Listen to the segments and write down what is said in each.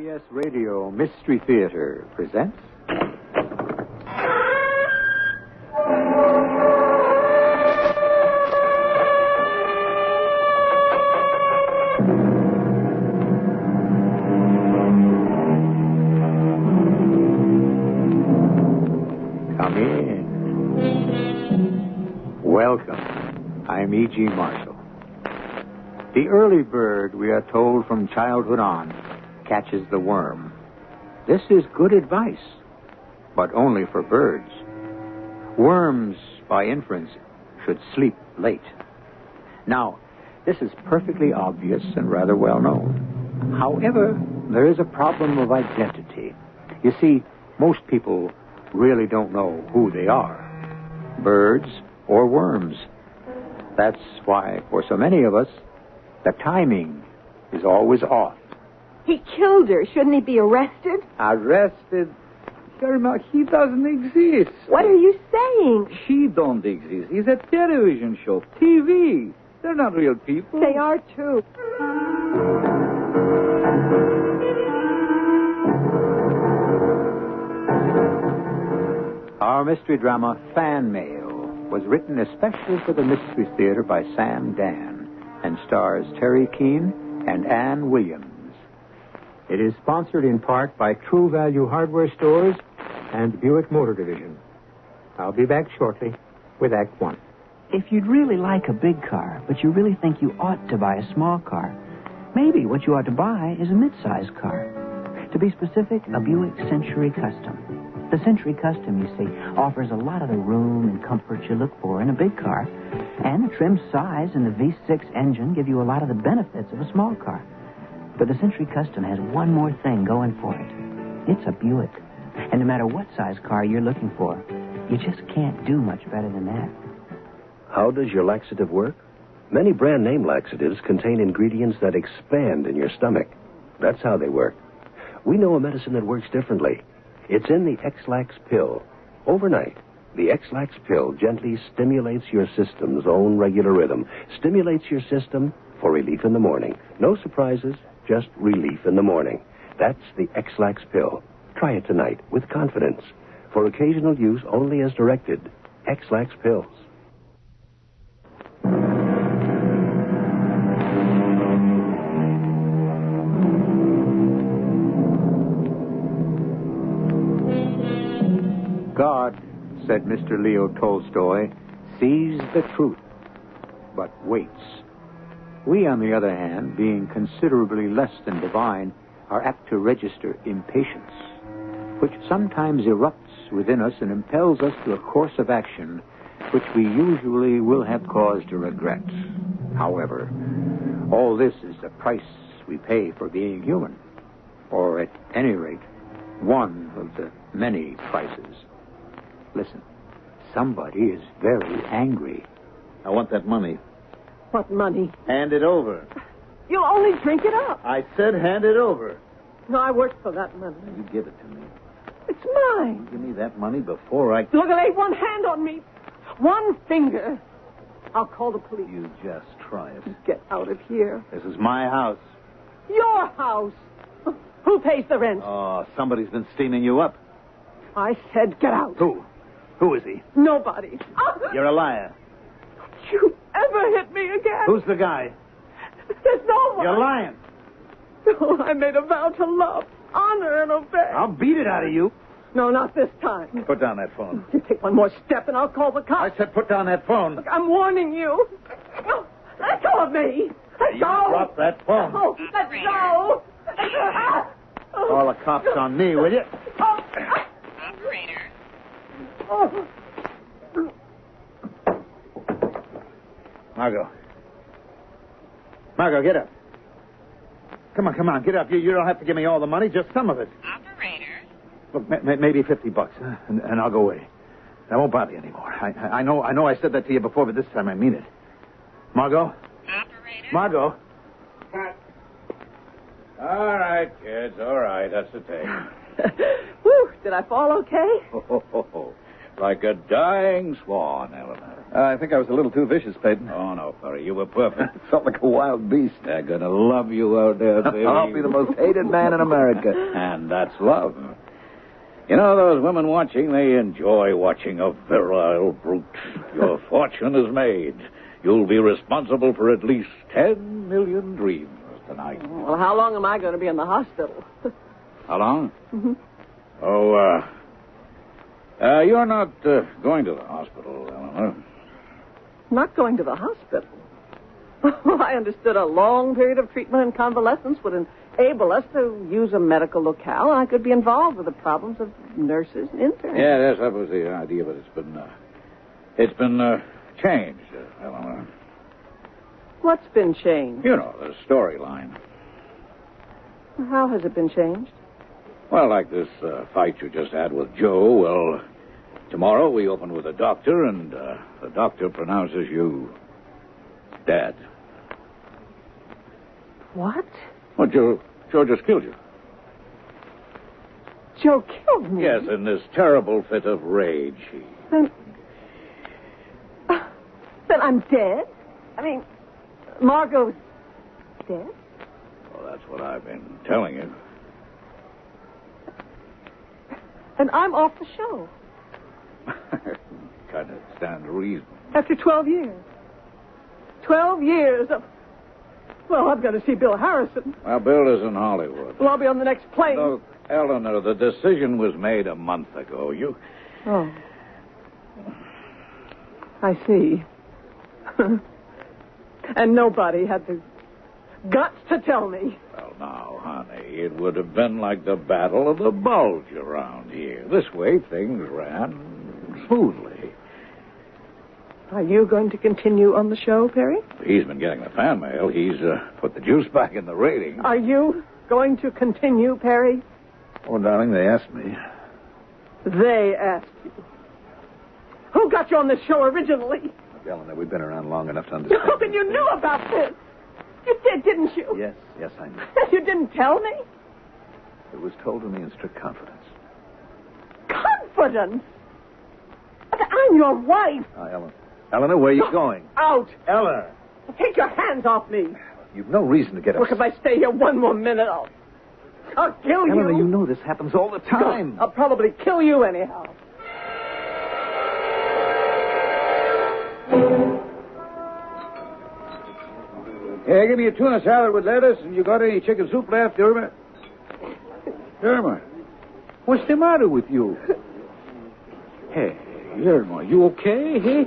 CBS Radio Mystery Theater presents... Come in. Welcome. I'm E.G. Marshall. The early bird, we are told from childhood on, catches the worm. This is good advice, but only for birds. Worms, by inference, should sleep late. Now, this is perfectly obvious and rather well known. However, there is a problem of identity. You see, most people really don't know who they are, birds or worms. That's why, for so many of us, the timing is always off. He killed her. Shouldn't he be arrested? Arrested? Sherma, he doesn't exist. What are you saying? She don't exist. It's a television show, TV. They're not real people. They are, too. Our mystery drama, Fan Mail, was written especially for the Mystery Theater by Dann and stars Teri, Keane, and Ann Williams. It is sponsored in part by True Value Hardware Stores and Buick Motor Division. I'll be back shortly with Act One. If you'd really like a big car, but you really think you ought to buy a small car, maybe what you ought to buy is a mid-sized car. To be specific, a Buick Century Custom. The Century Custom, you see, offers a lot of the room and comfort you look for in a big car. And the trim size and the V6 engine give you a lot of the benefits of a small car. But the Century Custom has one more thing going for it. It's a Buick. And no matter what size car you're looking for, you just can't do much better than that. How does your laxative work? Many brand name laxatives contain ingredients that expand in your stomach. That's how they work. We know a medicine that works differently. It's in the X-Lax pill. Overnight, the X-Lax pill gently stimulates your system's own regular rhythm. Stimulates your system for relief in the morning. No surprises, just relief in the morning. That's the X-Lax pill. Try it tonight with confidence. For occasional use only as directed. X-Lax pills. God, said Mr. Leo Tolstoy, sees the truth, but waits. We, on the other hand, being considerably less than divine, are apt to register impatience, which sometimes erupts within us and impels us to a course of action which we usually will have cause to regret. However, all this is the price we pay for being human, or at any rate, one of the many prices. Listen, somebody is very angry. I want that money. What money? Hand it over. You'll only drink it up. I said hand it over. No, I worked for that money. You give it to me. It's mine. Give me that money before I... Look, lay one hand on me. One finger. I'll call the police. You just try it. Get out of here. This is my house. Your house. Who pays the rent? Oh, somebody's been steaming you up. I said get out. Who? Who is he? Nobody. You're a liar. Don't you ever hit me again. Who's the guy? There's no one. You're lying. Oh, I made a vow to love, honor, and obey. I'll beat it out of you. No, not this time. Put down that phone. You take one more step and I'll call the cops. I said put down that phone. Look, I'm warning you. No, let go of me. Let You go. drop that phone. Oh, let go. Call the cops on me, will you? Operator. Oh. Margot, get up. Come on, get up. You don't have to give me all the money, just some of it. Operator. Look, maybe $50, and I'll go away. I won't bother you anymore. I know I said that to you before, but this time I mean it. Margot? Operator. Margot? All right, kids, all right. That's the tape. Whew, did I fall okay? Like a dying swan, Eleanor. I think I was a little too vicious, Peyton. Oh, no, Perry. You were perfect. Felt like a wild beast. They're going to love you out there, baby. I'll be the most hated man in America. And that's love. You know, those women watching, they enjoy watching a virile brute. Your fortune is made. You'll be responsible for at least 10 million dreams tonight. Well, how long am I going to be in the hospital? How long? Mm-hmm. Oh, you're not going to the hospital, Eleanor. Not going to the hospital? Well, I understood a long period of treatment and convalescence would enable us to use a medical locale, and I could be involved with the problems of nurses and interns. Yeah, that was the idea, but it's been changed, Eleanor. What's been changed? You know, the storyline. How has it been changed? Well, like this fight you just had with Joe, well, tomorrow we open with a doctor, and the doctor pronounces you dead. What? Well, Joe just killed you. Joe killed me? Yes, in this terrible fit of rage. Then I'm dead? I mean, Margot's dead? Well, that's what I've been telling you. And I'm off the show. Kind of stands to reason. After 12 years. 12 years of... Well, I've got to see Bill Harrison. Well, Bill is in Hollywood. Well, I'll be on the next plane. Look, Eleanor, the decision was made a month ago. Oh. I see. And nobody had the guts to tell me. Well, now, honey, it would have been like the Battle of the Bulge around here. This way, things ran smoothly. Are you going to continue on the show, Perry? He's been getting the fan mail. He's put the juice back in the ratings. Are you going to continue, Perry? Oh, darling, they asked me. They asked you. Who got you on this show originally? Look, Eleanor, we've been around long enough to understand. Oh, then you knew about this. You did, didn't you? Yes, I knew. You didn't tell me? It was told to me in strict confidence. Confidence? But I'm your wife. Eleanor, where are you going? Out. Eleanor! Take your hands off me. You've no reason to get Look, upset. if I stay here one more minute, I'll kill you. Eleanor, you know this happens all the time. I'll probably kill you anyhow. Hey, give me a tuna salad with lettuce, and you got any chicken soup left, Irma? Irma, what's the matter with you? Hey, Irma, you okay? Hey,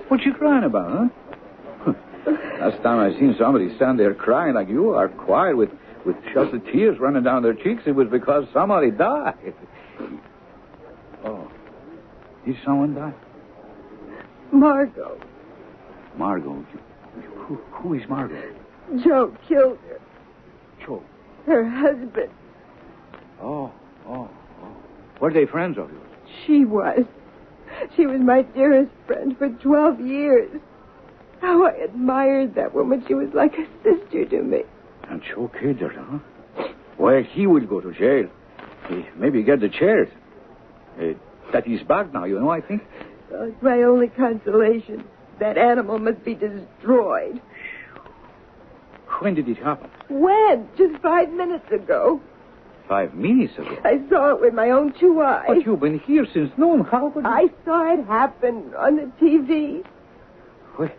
what you crying about, huh? Last time I seen somebody stand there crying like you are, quiet with just the tears running down their cheeks, it was because somebody died. Oh, did someone die? Margot. Margot, who is Margot? Joe killed her. Joe? Her husband. Oh. Were they friends of yours? She was. She was my dearest friend for 12 years. How I admired that woman. She was like a sister to me. And Joe killed her, huh? Well, he will go to jail. Maybe get the chairs. That he's back now, you know, I think. Well, it's my only consolation. That animal must be destroyed. When did it happen? When? Just 5 minutes ago. 5 minutes ago? I saw it with my own 2 eyes. But you've been here since noon. How could you... I saw it happen on the TV. Wait,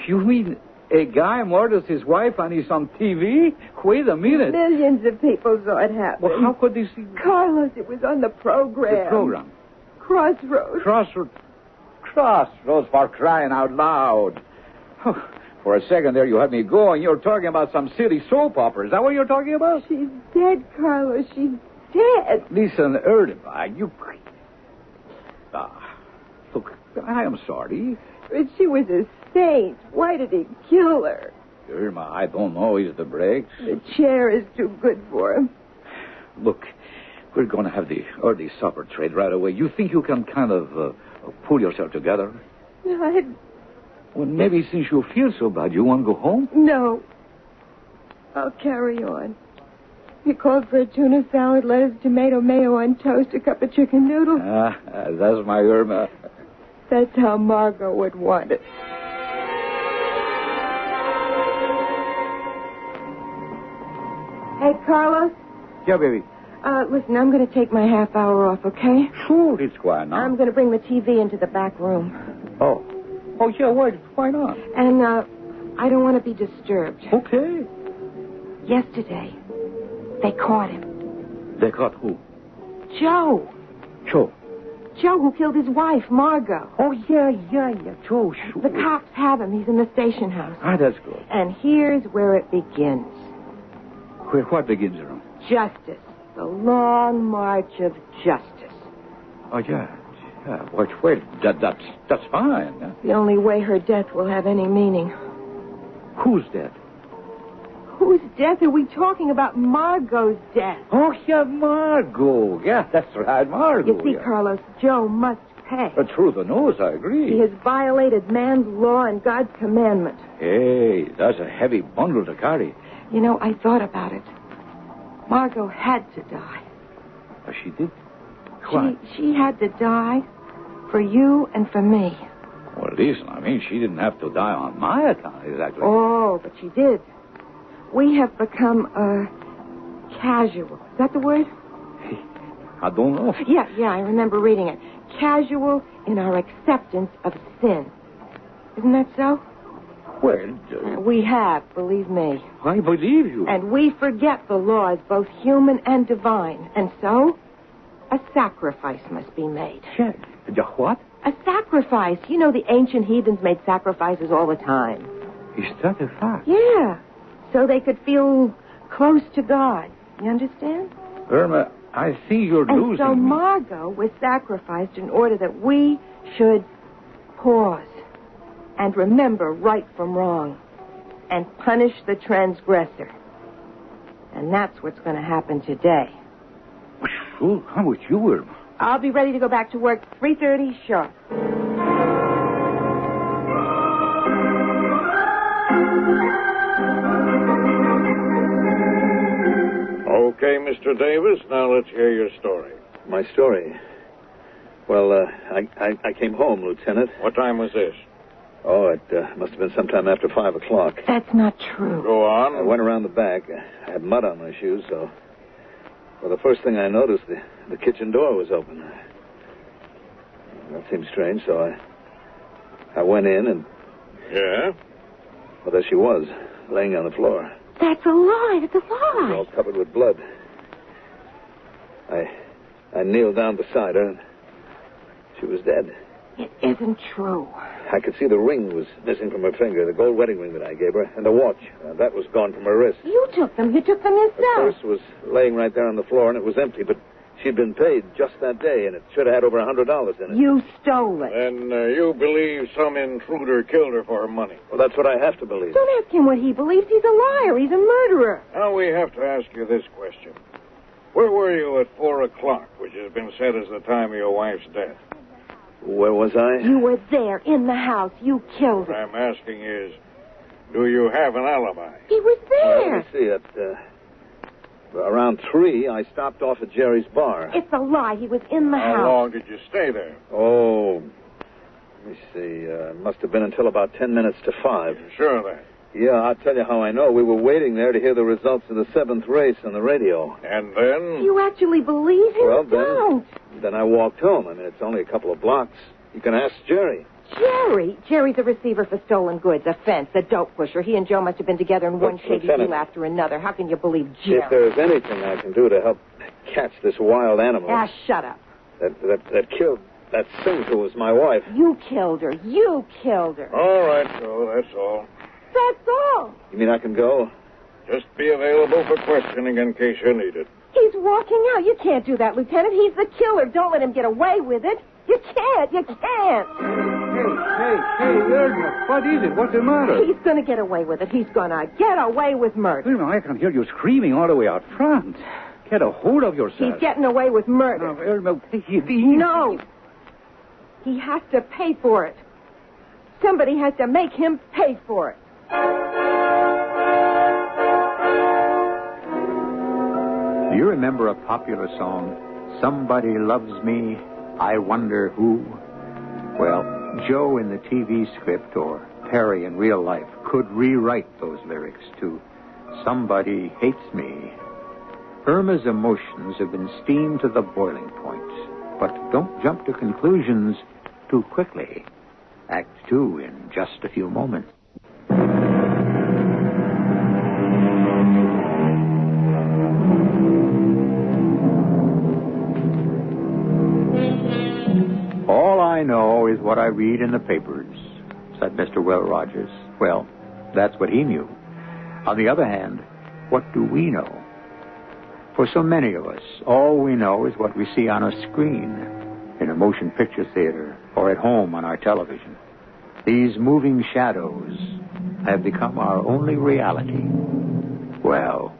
you mean a guy murders his wife and he's on TV? Wait a minute. Millions of people saw it happen. Well, how could they see... Carlos, it was on the program. The program? Crossroads. Crossroads, for crying out loud. For a second there, you had me going. You're talking about some silly soap opera. Is that what you're talking about? She's dead, Carlos. She's dead. Listen, Irma, you... Look, I am sorry. But she was a saint. Why did he kill her? Irma, I don't know. Is the brakes? The chair is too good for him. Look, we're going to have the early supper trade right away. You think you can kind of pull yourself together? Well, maybe since you feel so bad, you want to go home? No. I'll carry on. He called for a tuna salad, lettuce, tomato, mayo on toast, a cup of chicken noodles. That's my Irma. That's how Margot would want it. Hey, Carlos. Yeah, baby. Listen, I'm going to take my half hour off, okay? Sure, it's quiet now. I'm going to bring the TV into the back room. Oh, yeah, why not? And, I don't want to be disturbed. Okay. Yesterday, they caught him. They caught who? Joe. Joe. Joe, who killed his wife, Margot. Oh, yeah. Joe, sure. The cops have him. He's in the station house. Ah, that's good. And here's where it begins. What begins, Aaron? Justice. The long march of justice. Oh, yeah. Well, that's fine. Yeah. The only way her death will have any meaning. Who's dead? Whose death are we talking about? Margot's death. Oh, yeah, Margot. Yeah, that's right, Margot. You see, yeah. Carlos, Joe must pay. Through the nose, I agree. He has violated man's law and God's commandment. Hey, that's a heavy bundle to carry. You know, I thought about it. Margot had to die. Oh, she did? Why? She had to die for you and for me. Well, listen, I mean, she didn't have to die on my account, exactly. Oh, but she did. We have become, casual. Is that the word? I don't know. Yeah, I remember reading it. Casual in our acceptance of sin. Isn't that so? Well, We have, believe me. I believe you. And we forget the laws, both human and divine. And so, a sacrifice must be made. The what? A sacrifice. You know, the ancient heathens made sacrifices all the time. Is that a fact? Yeah. So they could feel close to God. You understand? Irma, I see you're And losing so me. Margot was sacrificed in order that we should pause and remember right from wrong and punish the transgressor. And that's what's going to happen today. Sure, I'm with you, Irma. I'll be ready to go back to work 3:30 sharp. Okay, Mr. Davis, now let's hear your story. My story? Well, I came home, Lieutenant. What time was this? Oh, it must have been sometime after 5 o'clock. That's not true. Go on. I went around the back. I had mud on my shoes, so... Well, the first thing I noticed, the kitchen door was open. That seemed strange, so I went in and... Yeah? Well, there she was, laying on the floor. That's a lie. That's a lie. All covered with blood. I kneeled down beside her, and she was dead. It isn't true. I could see the ring was missing from her finger, the gold wedding ring that I gave her, and the watch. That was gone from her wrist. You took them. You took them The yourself. purse was laying right there on the floor, and it was empty, but she'd been paid just that day, and it should have had over $100 in it. You stole it. Then you believe some intruder killed her for her money. Well, that's what I have to believe. Don't ask him what he believes. He's a liar. He's a murderer. Now we have to ask you this question. Where were you at 4 o'clock, which has been set as the time of your wife's death? Where was I? You were there in the house. You killed What her. I'm asking is, do you have an alibi? He was Well, there. let me see it. Around 3, I stopped off at Jerry's bar. It's a lie. He was in the How house. long did you stay there? Oh, let me see. Must have been until about 10 minutes to 5. You sure of that? Yeah, I'll tell you how I know. We were waiting there to hear the results of the 7th race on the radio. And then? You actually believe him? Well, Don't. Then I walked home. I mean, it's only a couple of blocks. You can ask Jerry. Jerry? Jerry's a receiver for stolen goods, a fence, a dope pusher. He and Joe must have been together in one shady Lieutenant, deal after another. How can you believe Jerry? If there's anything I can do to help catch this wild animal Ah, shut up. that killed that Singh who was my wife. You killed her. You killed her. All right, Joe, that's all. That's all. You mean I can go? Just be available for questioning in case you're needed. He's walking out. You can't do that, Lieutenant. He's the killer. Don't let him get away with it. You can't. You can't. Hey, Irma, what is it? What's the matter? He's going to get away with it. He's going to get away with murder. Irma, I can hear you screaming all the way out front. Get a hold of yourself. He's getting away with murder. Now, Irma, No. He has to pay for it. Somebody has to make him pay for it. Do you remember a popular song, Somebody Loves Me, I Wonder Who? Well, Joe in the TV script or Teri in real life could rewrite those lyrics to Somebody Hates Me. Irma's emotions have been steamed to the boiling point. But don't jump to conclusions too quickly. Act 2 in just a few moments. All I know is what I read in the papers, said Mr. Will Rogers. Well, that's what he knew. On the other hand, what do we know? For so many of us, all we know is what we see on a screen, in a motion picture theater, or at home on our television. These moving shadows have become our only reality. Well,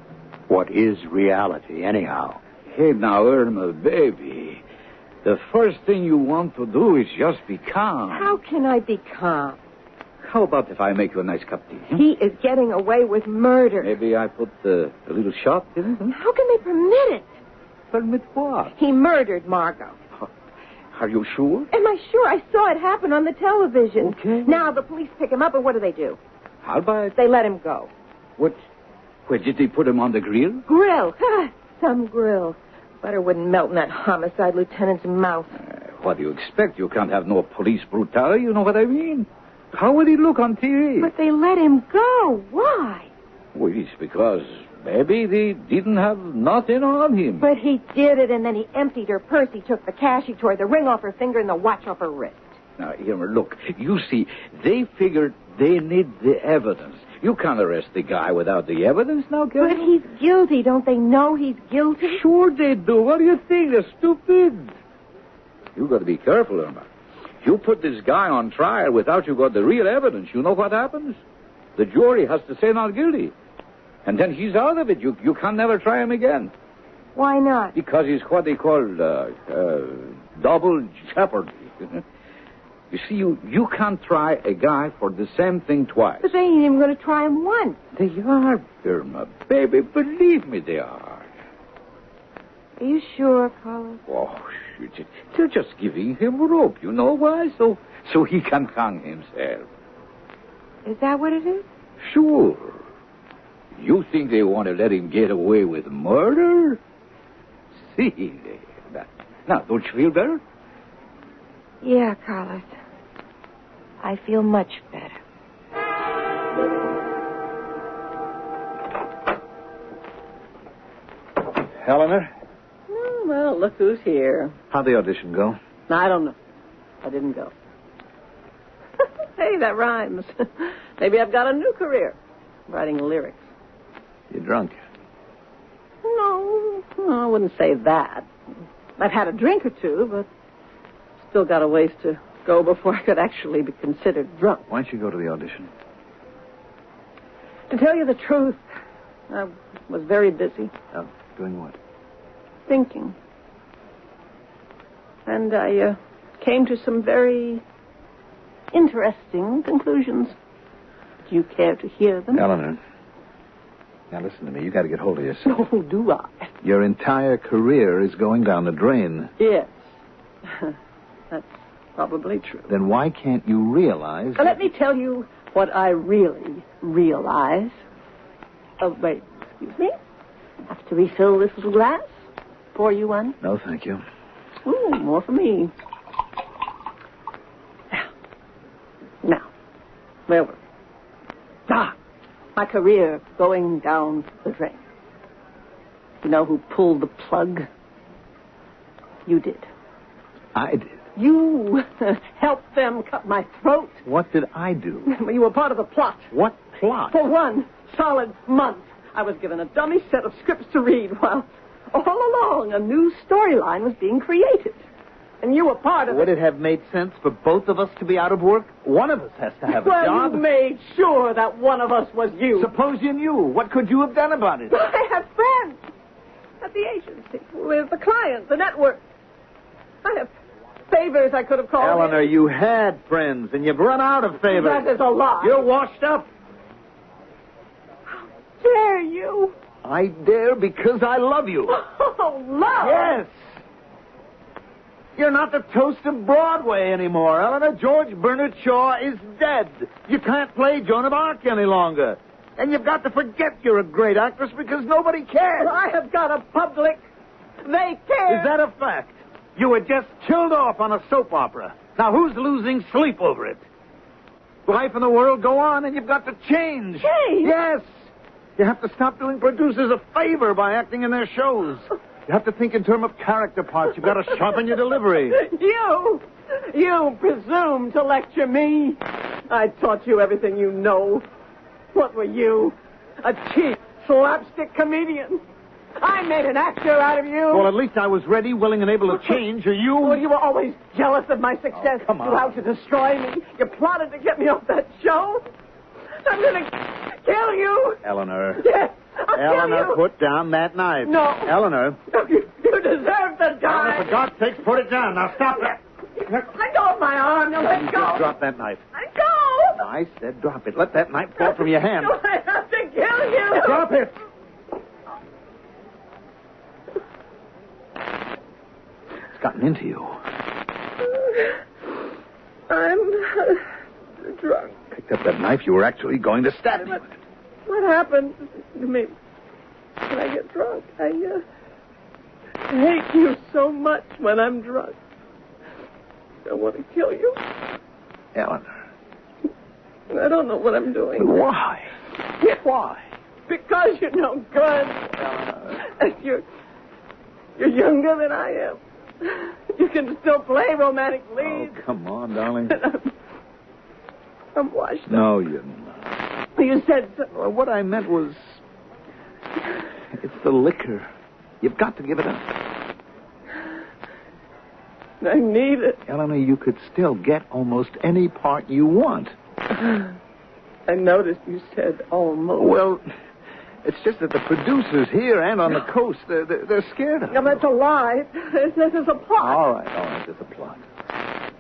what is reality, anyhow? Hey, now, Irma, baby. The first thing you want to do is just be calm. How can I be calm? How about if I make you a nice cup of tea? He is getting away with murder. Maybe I put a little shot in it? How can they permit it? Permit what? He murdered Margot. Are you sure? Am I sure? I saw it happen on the television. Okay. Now the police pick him up, and what do? How about... They let him go. What? Where, did they put him on the grill? Grill. Some grill. Butter wouldn't melt in that homicide lieutenant's mouth. What do you expect? You can't have no police brutality, you know what I mean? How would he look on TV? But they let him go. Why? Well, it's because maybe they didn't have nothing on him. But he did it, and then he emptied her purse. He took the cash. He tore the ring off her finger and the watch off her wrist. Now, Irma, look. You see, they figured they need the evidence. You can't arrest the guy without the evidence now, can But you? he's guilty. Don't they know he's guilty? Sure they do. What do you think? They're stupid. You got to be careful, Irma. You put this guy on trial without you got the real evidence. You know what happens? The jury has to say not guilty. And then he's out of it. You can never try him again. Why not? Because he's what they call double jeopardy. You see, you can't try a guy for the same thing twice. But they ain't even going to try him once. They are, Irma. Baby, believe me, they are. Are you sure, Carlos? Oh, they're just giving him rope. You know why? So he can hang himself. Is that what it is? Sure. You think they want to let him get away with murder? See there. Now, don't you feel better? Yeah, Carlos. I feel much better. Eleanor, Well, look who's here. how'd the audition go? I don't know. I didn't go. Hey, that rhymes. Maybe I've got a new career. Writing lyrics. You drunk? No, I wouldn't say that. I've had a drink or two, but still got a ways to go before I could actually be considered drunk. Why don't you go to the audition? To tell you the truth, I was very busy. Oh, doing what? Thinking. And I came to some very interesting conclusions. Do you care to hear them? Eleanor, now listen to me. You got to get hold of yourself. Oh, do I? Your entire career is going down the drain. Yes. That's probably true. Then why can't you realize... Let me tell you what I really realize. Oh, wait. Excuse me. Have to refill this little glass? Pour you one? No, thank you. Ooh, more for me. Now, where were we? My career going down the drain. You know who pulled the plug? You did. I did. You helped them cut my throat. What did I do? You were part of the plot. What plot? For 1 solid month, I was given a dummy set of scripts to read while all along a new storyline was being created. And you were part of Would it. it have made sense for both of us to be out of work? One of us has to have a Well, job. you made sure that one of us was you. Suppose you knew. What could you have done about it? I have friends at the agency, with the client, the network. I have favors I could have called Eleanor, in. you had friends, and you've run out of favors. That is a lie. You're washed up. How dare you? I dare because I love you. Oh, love. Yes. You're not the toast of Broadway anymore, Eleanor. George Bernard Shaw is dead. You can't play Joan of Arc any longer. And you've got to forget you're a great actress because nobody cares. But I have got a public. They care. Is that a fact? You were just killed off on a soap opera. Now, who's losing sleep over it? Life and the world go on, and you've got to change. Change? Yes. You have to stop doing producers a favor by acting in their shows. You have to think in terms of character parts. You've got to sharpen your delivery. You presume to lecture me. I taught you everything you know. What were you? A cheap slapstick comedian. I made an actor out of you. Well, at least I was ready, willing, and able to change. Are you? Well, you were always jealous of my success. Oh, come on. You out to destroy me. You plotted to get me off that show. I'm going to kill you. Eleanor. Yes, I'll Eleanor, kill you. put down that knife. No. Eleanor. You deserve to die. Eleanor, for God's sake, put it down. Now, stop that. Let go of my arm. Now let go. Just drop that knife. Let go. I said drop it. Let that knife fall from your hand. I have to kill you. Drop it. It's gotten into you. I'm drunk. Picked up that knife. You were actually going to stab me with it. What happened to me when I get drunk? I hate you so much when I'm drunk. I want to kill you. Eleanor. I don't know what I'm doing. Why? Why? Because you're no good. You're younger than I am. You can still play romantic leads. Oh, come on, darling. I'm washed up. No, you're not. You said so. Well, what I meant was... It's the liquor. You've got to give it up. I need it. Eleanor, you could still get almost any part you want. I noticed you said almost. Well, it's just that the producers here and on the coast, they're scared of it. No, that's a lie. This is a plot. All right, there's a plot.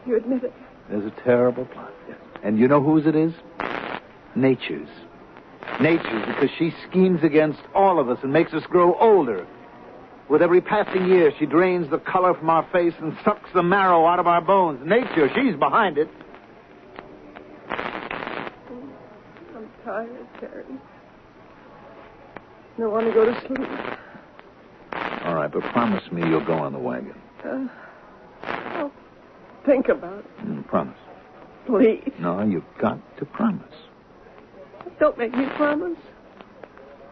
You admit it. There's a terrible plot. Yes. And you know whose it is? Nature's. Nature's, because she schemes against all of us and makes us grow older. With every passing year, she drains the color from our face and sucks the marrow out of our bones. Nature, she's behind it. I'm tired, Teri. I want to go to sleep. All right, but promise me you'll go on the wagon. I'll think about it. Promise. Please. No, you've got to promise. Don't make me promise.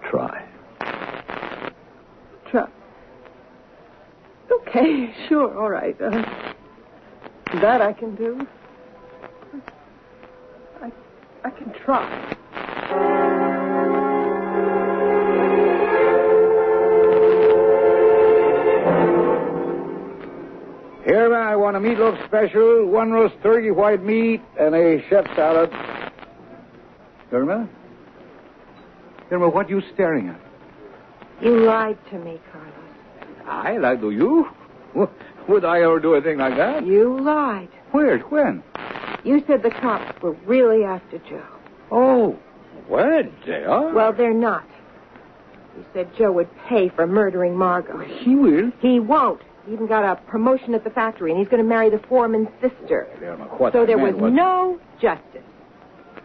Try. Try. Okay, sure, all right. That I can do. I can try. Here, man, I want a meatloaf special, 1 roast turkey, white meat, and a chef salad. Irma? Irma, what are you staring at? You lied to me, Carlos. I lied to you? Would I ever do a thing like that? You lied. Where? When? You said the cops were really after Joe. Oh, well, they are. Well, they're not. You said Joe would pay for murdering Margot. He will. He won't. He even got a promotion at the factory, and he's going to marry the foreman's sister. Irma, what So I there was meant no justice.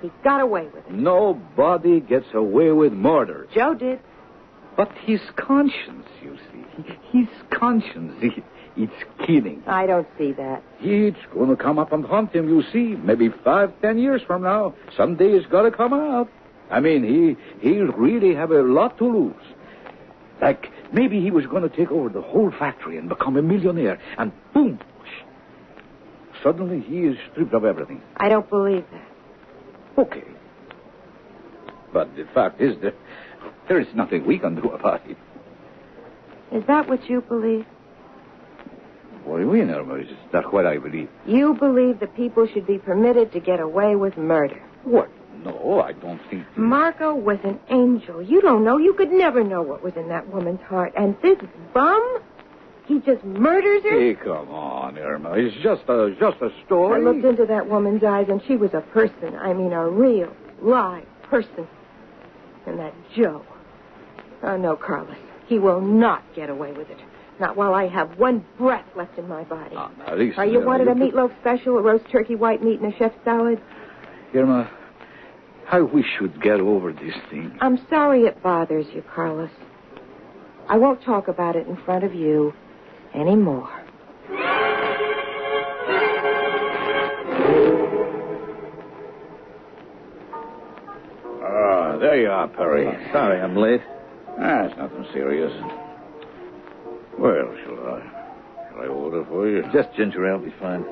He got away with it. Nobody gets away with murder. Joe did. But his conscience, you see. His conscience, it's killing. I don't see that. It's going to come up and haunt him, you see. Maybe 5-10 years from now. Someday it's got to come out. I mean, he'll really have a lot to lose. Like, maybe he was going to take over the whole factory and become a millionaire. And boom, suddenly he is stripped of everything. I don't believe that. Okay. But the fact is that there is nothing we can do about it. Is that what you believe? What do you mean, Irma? Is that what I believe? You believe that people should be permitted to get away with murder. What? No, I don't think... Margot was an angel. You don't know. You could never know what was in that woman's heart. And this bum, he just murders her? Hey, come on, Irma. It's just a story. I looked into that woman's eyes, and she was a person. I mean, a real, live person. And that Joe. Oh, no, Carlos. He will not get away with it. Not while I have one breath left in my body. Oh, now, listen, Are you wanted a meatloaf special, a roast turkey, white meat, and a chef salad? Irma, I wish you'd get over this thing. I'm sorry it bothers you, Carlos. I won't talk about it in front of you anymore. Ah, there you are, Perry. Sorry I'm late. It's nothing serious. Well, shall I order for you? Just ginger ale will be fine.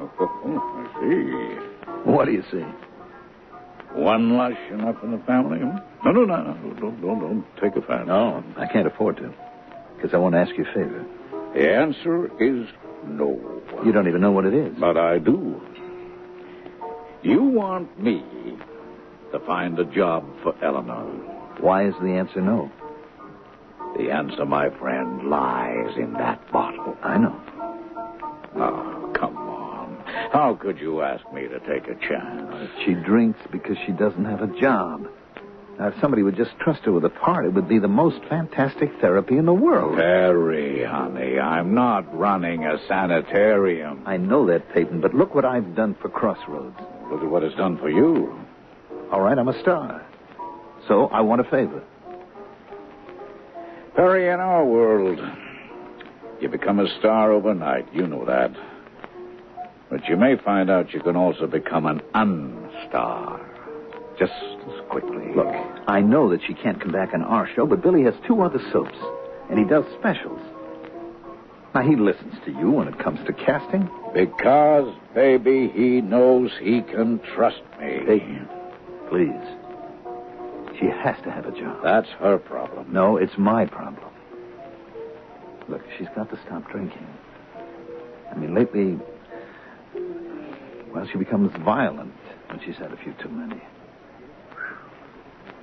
Oh, I see. What do you see? One lush enough in the family? No. Don't take offense. No, I can't afford to. Because I want to ask you a favor. The answer is no. You don't even know what it is. But I do. You want me to find a job for Eleanor. Why is the answer no? The answer, my friend, lies in that bottle. I know. Oh, come on. How could you ask me to take a chance? She drinks because she doesn't have a job. Now, if somebody would just trust her with a part, it would be the most fantastic therapy in the world. Terry, honey, I'm not running a sanitarium. I know that, Peyton, but look what I've done for Crossroads. Look at what it's done for you. All right, I'm a star. So I want a favor. Perry, in our world, you become a star overnight. You know that. But you may find out you can also become an unstar. Just as quickly. Look, I know that she can't come back on our show, but Billy has 2 other soaps, and he does specials. Now, he listens to you when it comes to casting. Because, baby, he knows he can trust me. Peyton, please. She has to have a job. That's her problem. No, it's my problem. Look, she's got to stop drinking. I mean, lately, well, she becomes violent when she's had a few too many.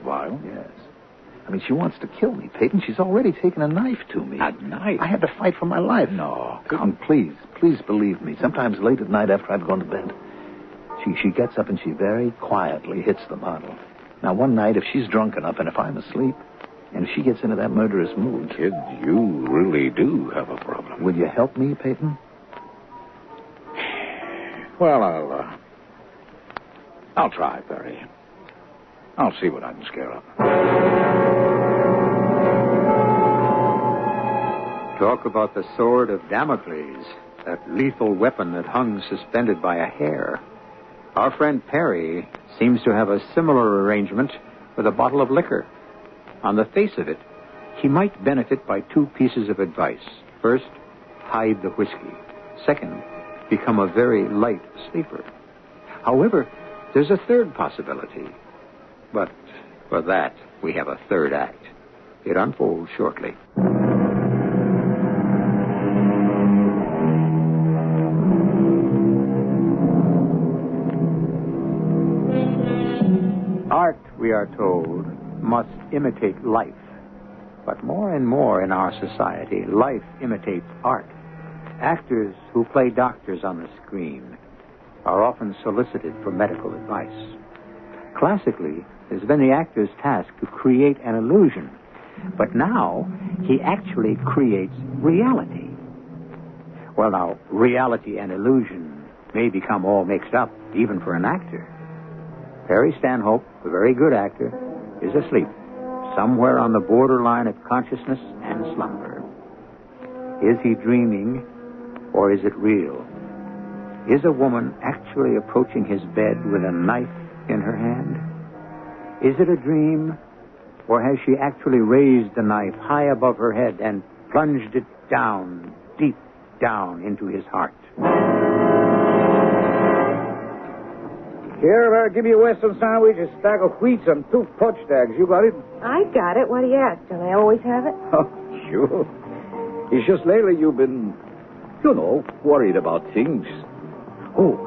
Violent? Yes. I mean, she wants to kill me, Peyton. She's already taken a knife to me. A knife? I had to fight for my life. No. Come, please believe me. Sometimes late at night after I've gone to bed, she gets up and she very quietly hits the bottle. Now, one night, if she's drunk enough and if I'm asleep, and if she gets into that murderous mood... Kid, you really do have a problem. Will you help me, Peyton? Well, I'll try, Perry. I'll see what I can scare up. Talk about the sword of Damocles, that lethal weapon that hung suspended by a hair. Our friend Perry seems to have a similar arrangement with a bottle of liquor. On the face of it, he might benefit by 2 pieces of advice. First, hide the whiskey. Second, become a very light sleeper. However, there's a third possibility. But for that, we have a third act. It unfolds shortly. Art, we are told, must imitate life. But more and more in our society, life imitates art. Actors who play doctors on the screen are often solicited for medical advice. Classically, it's been the actor's task to create an illusion. But now, he actually creates reality. Well, now, reality and illusion may become all mixed up, even for an actor. Perry Stanhope, a very good actor, is asleep, somewhere on the borderline of consciousness and slumber. Is he dreaming, or is it real? Is a woman actually approaching his bed with a knife in her hand? Is it a dream, or has she actually raised the knife high above her head and plunged it down, deep down into his heart? Here, give me a Western sandwich, a stack of wheats, and 2 punch tags. You got it? I got it. What do you ask? Don't I always have it? Oh, sure. It's just lately you've been, worried about things. Oh,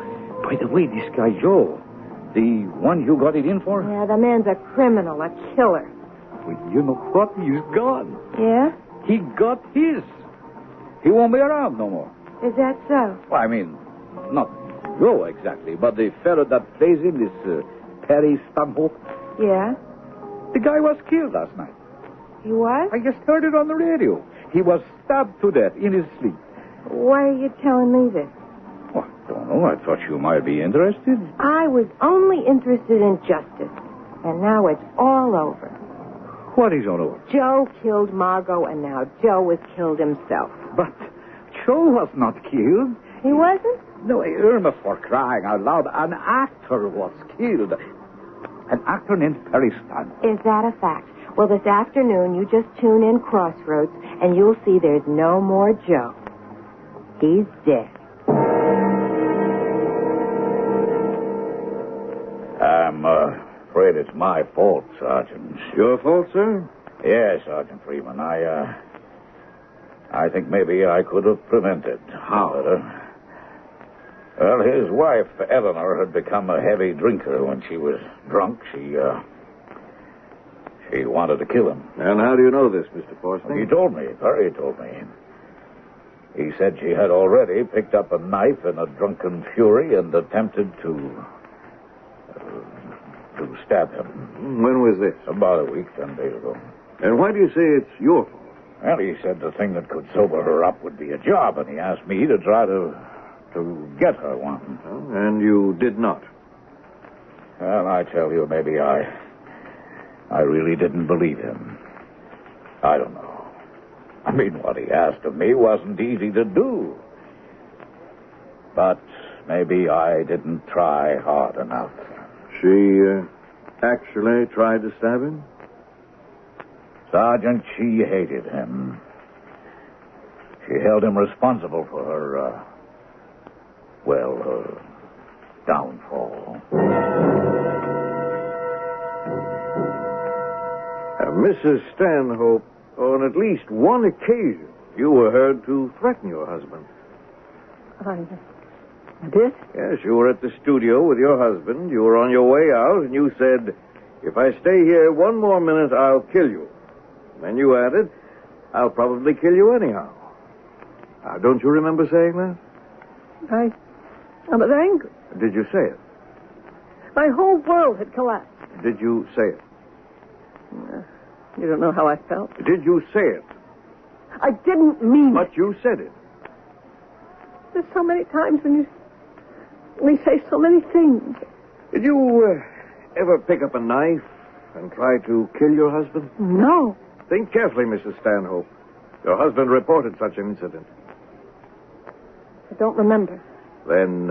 by the way, this guy Joe, the one you got it in for? Yeah, the man's a criminal, a killer. Well, you know what? He's gone. Yeah? He got his. He won't be around no more. Is that so? Well, I mean, not Joe exactly, but the fellow that plays him, this Perry Stanhope. Yeah? The guy was killed last night. He was? I just heard it on the radio. He was stabbed to death in his sleep. Why are you telling me this? Oh, I don't know. I thought you might be interested. I was only interested in justice. And now it's all over. What is all over? Joe killed Margot, and now Joe has killed himself. But Joe was not killed. He wasn't? No, Irma, for crying out loud, an actor was killed. An actor named Teri. Is that a fact? Well, this afternoon, you just tune in Crossroads, and you'll see there's no more Joe. He's dead. I'm afraid it's my fault, Sergeant. Your fault, sir? Yes, Sergeant Freeman. I think maybe I could have prevented. How? Well, his wife, Eleanor, had become a heavy drinker. When she was drunk, she wanted to kill him. And how do you know this, Mr. Forsting? He told me. Teri told me. He said she had already picked up a knife in a drunken fury and attempted to stab him. When was this? About a week, 10 days ago. And why do you say it's your fault? Well, he said the thing that could sober her up would be a job, and he asked me to try to get her one. And you did not? Well, I tell you, maybe I really didn't believe him. I don't know. I mean, what he asked of me wasn't easy to do. But maybe I didn't try hard enough. She actually tried to stab him? Sergeant, she hated him. She held him responsible for her, her downfall. Mrs. Stanhope, on at least one occasion, you were heard to threaten your husband. I did? Yes, you were at the studio with your husband. You were on your way out, and you said, "If I stay here one more minute, I'll kill you." Then you added, "I'll probably kill you anyhow." Don't you remember saying that? I was angry. Did you say it? My whole world had collapsed. Did you say it? You don't know how I felt. Did you say it? I didn't mean But you said it. There's so many times when we say so many things. Did you ever pick up a knife and try to kill your husband? No. Think carefully, Mrs. Stanhope. Your husband reported such an incident. I don't remember. Then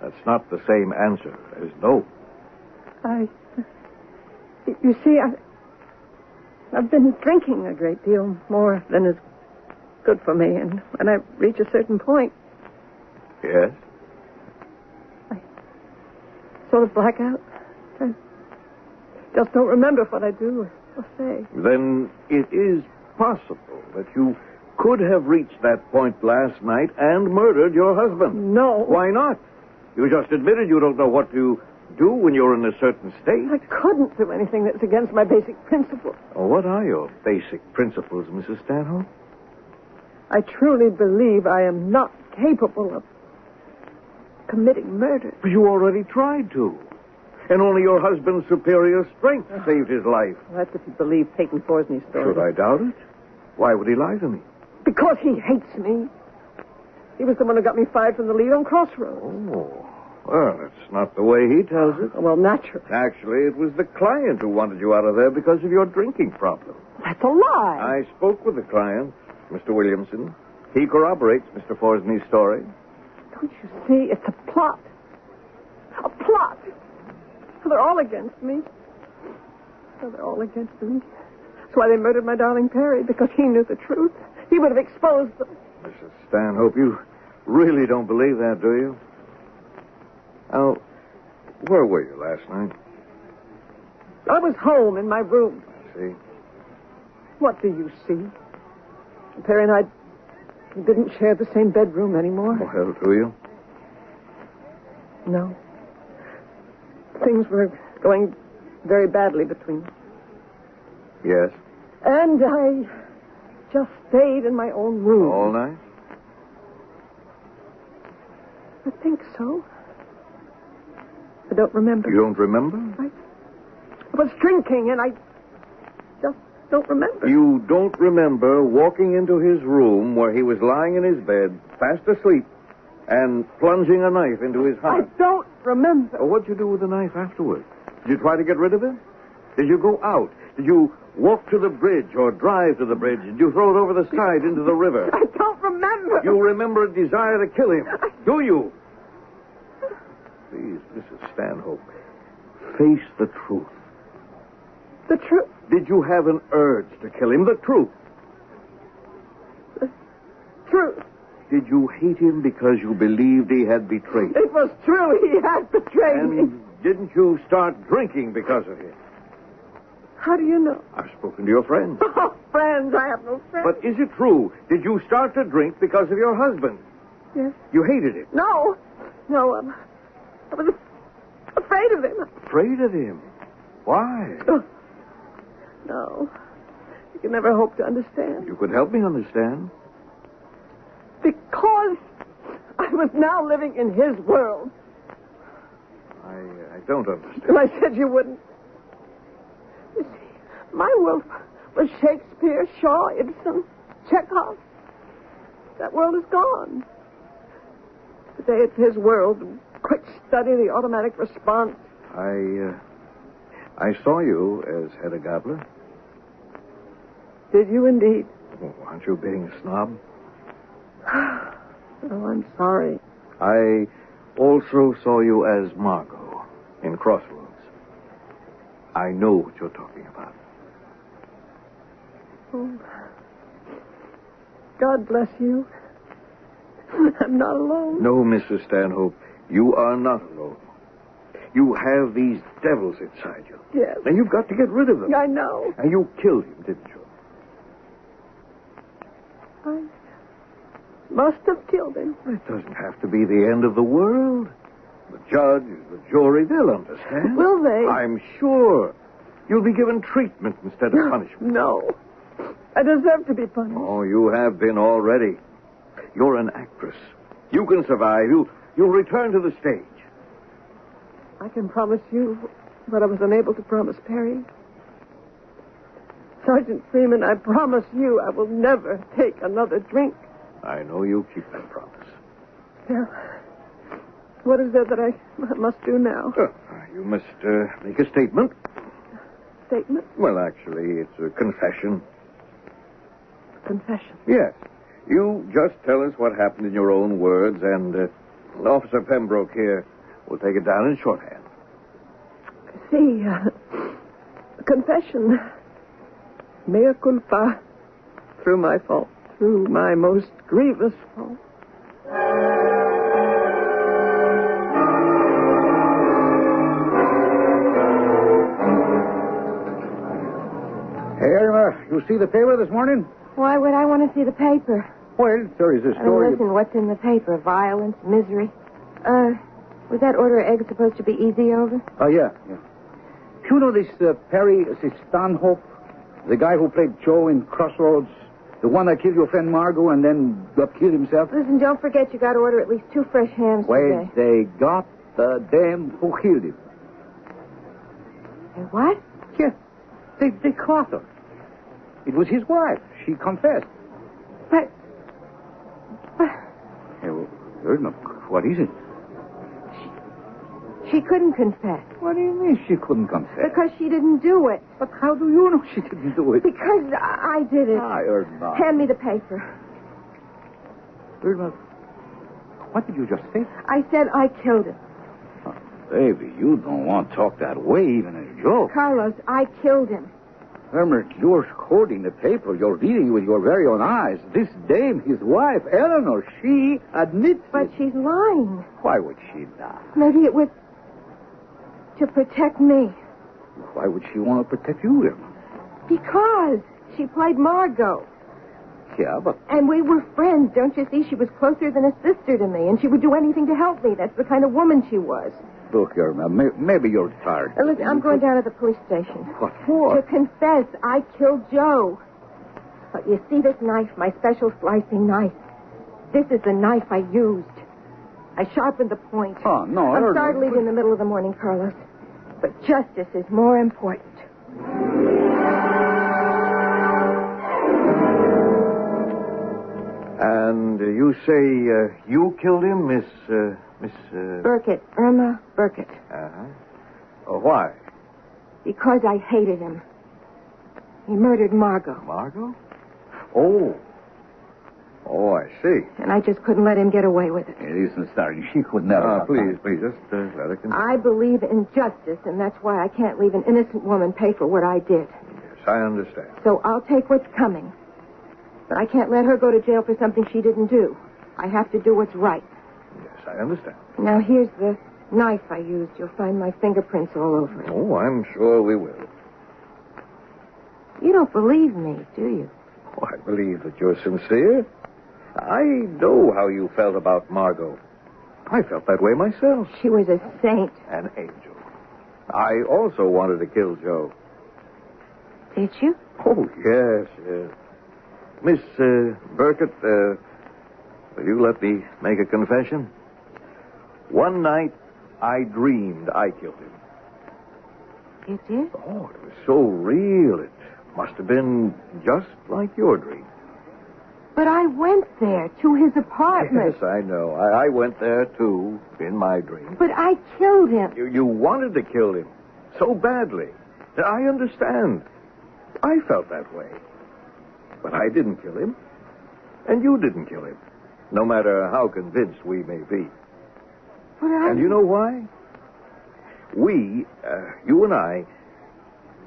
that's not the same answer as no. You see, I've been drinking a great deal more than is good for me, and when I reach a certain point... Yes? I sort of black out. I just don't remember what I do or say. Then it is possible that you could have reached that point last night and murdered your husband. No. Why not? You just admitted you don't know what to do when you're in a certain state. I couldn't do anything that's against my basic principles. Oh, what are your basic principles, Mrs. Stanhope? I truly believe I am not capable of committing murder. But you already tried to. And only your husband's superior strength saved his life. Well, that's if you believe Peyton Forsney's story. Should I doubt it? Why would he lie to me? Because he hates me. He was the one who got me fired from the lead on Crossroads. Oh. Well, that's not the way he tells it. Well, naturally. Actually, it was the client who wanted you out of there because of your drinking problem. That's a lie. I spoke with the client, Mr. Williamson. He corroborates Mr. Forsney's story. Don't you see? It's a plot. A plot. They're all against me. They're all against me. That's why they murdered my darling Teri, because he knew the truth. He would have exposed them. Mrs. Stanhope, you really don't believe that, do you? Now, where were you last night? I was home in my room. I see. What do you see? Teri and I didn't share the same bedroom anymore. Well, do you? No. Things were going very badly between us. Yes. And I just stayed in my own room. All night? I think so. I don't remember. You don't remember? I was drinking, and I just don't remember. You don't remember walking into his room where he was lying in his bed, fast asleep, and plunging a knife into his heart? I don't remember. Well, what'd you do with the knife afterward? Did you try to get rid of it? Did you go out? Did you walk to the bridge or drive to the bridge? Did you throw it over the side into the river? I don't remember. You remember a desire to kill him, do you? Please, Mrs. Stanhope, face the truth. The truth? Did you have an urge to kill him? The truth. The truth. Did you hate him because you believed he had betrayed you? It was true. He had betrayed me. And didn't you start drinking because of him? How do you know? I've spoken to your friends. Oh, friends. I have no friends. But is it true? Did you start to drink because of your husband? Yes. You hated him? No. No, I was afraid of him. Afraid of him? Why? Oh. No. You can never hope to understand. You could help me understand. Because I was now living in his world. I don't understand. And I said you wouldn't. You see, my world was Shakespeare, Shaw, Ibsen, Chekhov. That world is gone. Today it's his world. Quick study, the automatic response. I saw you as head of Gabler. Did you indeed? Oh, aren't you being a snob? Oh, I'm sorry. I also saw you as Margot in Crossroads. I know what you're talking about. Oh, God bless you. I'm not alone. No, Mrs. Stanhope, you are not alone. You have these devils inside you. Yes. And you've got to get rid of them. I know. And you killed him, didn't you? I must have killed him. It doesn't have to be the end of the world. The judge, the jury, they'll understand. Will they? I'm sure. You'll be given treatment instead of punishment. No. I deserve to be punished. Oh, you have been already. You're an actress. You can survive. You'll return to the stage. I can promise you what I was unable to promise Perry. Sergeant Freeman, I promise you I will never take another drink. I know you'll keep that promise. Well, what is it that I must do now? You must make a statement. Statement? Well, actually, it's a confession. Confession? Yes. You just tell us what happened in your own words, and Officer Pembroke here will take it down in shorthand. See, confession. Mea culpa. Through my fault. Through my most grievous fault. Hey, Irma, you see the paper this morning? Why would I want to see the paper? Well, there is a I mean, story. listen, what's in the paper? Violence, misery. Was that order of eggs supposed to be easy over? Oh, yeah. You know this Perry, this Stanhope? The guy who played Joe in Crossroads? The one that killed your friend Margot and then got killed himself? Listen, don't forget you got to order at least 2 fresh hams Well, today. they got the dame who killed him. And what? Yeah, they caught her. It was his wife. She confessed. But... Hey, well, Irma, what is it? She couldn't confess. What do you mean she couldn't confess? Because she didn't do it. But how do you know she didn't do it? Because I did it. Ah, Irma. Hand me the paper. Irma, what did you just say? I said I killed him. Oh, baby, you don't want to talk that way, even in a joke. Carlos, I killed him. Irma, you're holding the paper. You're reading it with your very own eyes. This dame, his wife, Eleanor, she admits But it. she's lying. Why would she lie? Maybe it was to protect me. Why would she want to protect you, Irma? Because she played Margot. Yeah, but... And we were friends. Don't you see? She was closer than a sister to me, and she would do anything to help me. That's the kind of woman she was. Look, Irma, maybe you're tired. Listen, I'm going down to the police station. What for? To confess I killed Joe. But you see this knife, my special slicing knife? This is the knife I used. I sharpened the point. Oh, no. I'm sorry to leave you in the middle of the morning, Carlos. But justice is more important. And you say you killed him, Miss... Burkett, Irma Burkett. Uh-huh. Why? Because I hated him. He murdered Margot. Margot? Oh. Oh, I see. And I just couldn't let him get away with it. Listen, Starry, she could never... Please, just let her continue. I believe in justice, and that's why I can't leave an innocent woman pay for what I did. Yes, I understand. So I'll take what's coming. But I can't let her go to jail for something she didn't do. I have to do what's right. Yes, I understand. Now, here's the knife I used. You'll find my fingerprints all over it. Oh, I'm sure we will. You don't believe me, do you? Oh, I believe that you're sincere. I know how you felt about Margot. I felt that way myself. She was a saint. An angel. I also wanted to kill Joe. Did you? Oh, yes. Miss Burkett, will you let me make a confession? One night, I dreamed I killed him. You did? Oh, it was so real. It must have been just like your dream. But I went there, to his apartment. Yes, I know. I went there, too, in my dream. But I killed him. You wanted to kill him so badly. I understand. I felt that way. But I didn't kill him. And you didn't kill him. No matter how convinced we may be. And you know why? We, you and I,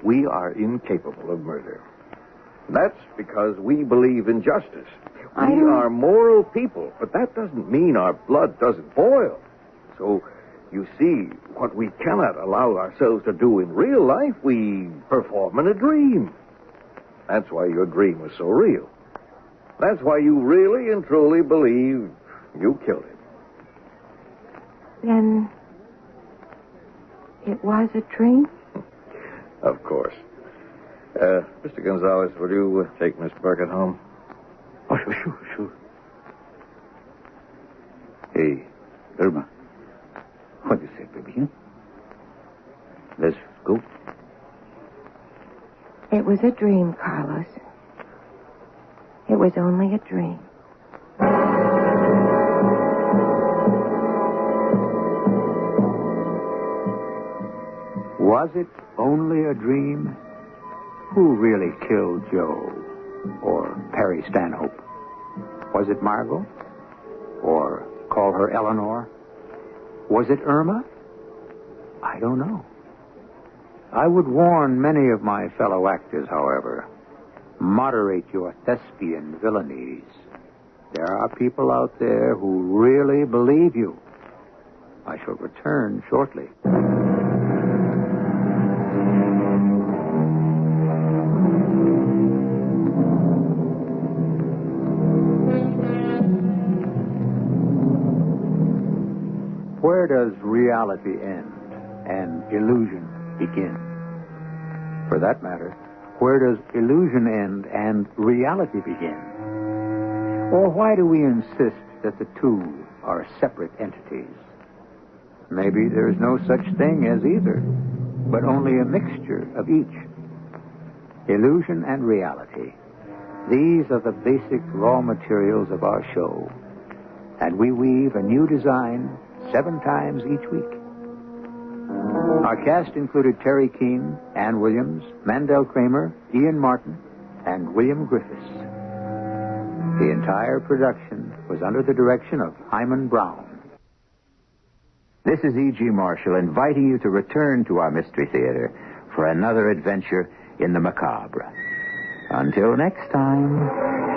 we are incapable of murder. That's because we believe in justice. We are moral people, but that doesn't mean our blood doesn't boil. So, you see, what we cannot allow ourselves to do in real life, we perform in a dream. That's why your dream was so real. That's why you really and truly believe you killed him. Then it was a dream? Of course. Mr. Gonzalez, will you take Miss Burkett home? Oh, sure. Hey, Irma. What do you say, baby? Huh? Let's go. It was a dream, Carlos. It was only a dream. Was it only a dream? Who really killed Joe? Or Perry Stanhope? Was it Margot? Or call her Eleanor? Was it Irma? I don't know. I would warn many of my fellow actors, however, moderate your thespian villainies. There are people out there who really believe you. I shall return shortly. Where does reality end and illusion begin? For that matter, where does illusion end and reality begin? Or why do we insist that the two are separate entities? Maybe there is no such thing as either, but only a mixture of each. Illusion and reality. These are the basic raw materials of our show. And we weave a new design 7 times each week. Our cast included Teri, Keane, Ann Williams, Mandel, Kramer, Ian Martin, and William Griffis. The entire production was under the direction of Hyman Brown. This is E.G. Marshall inviting you to return to our Mystery Theater for another adventure in the macabre. Until next time...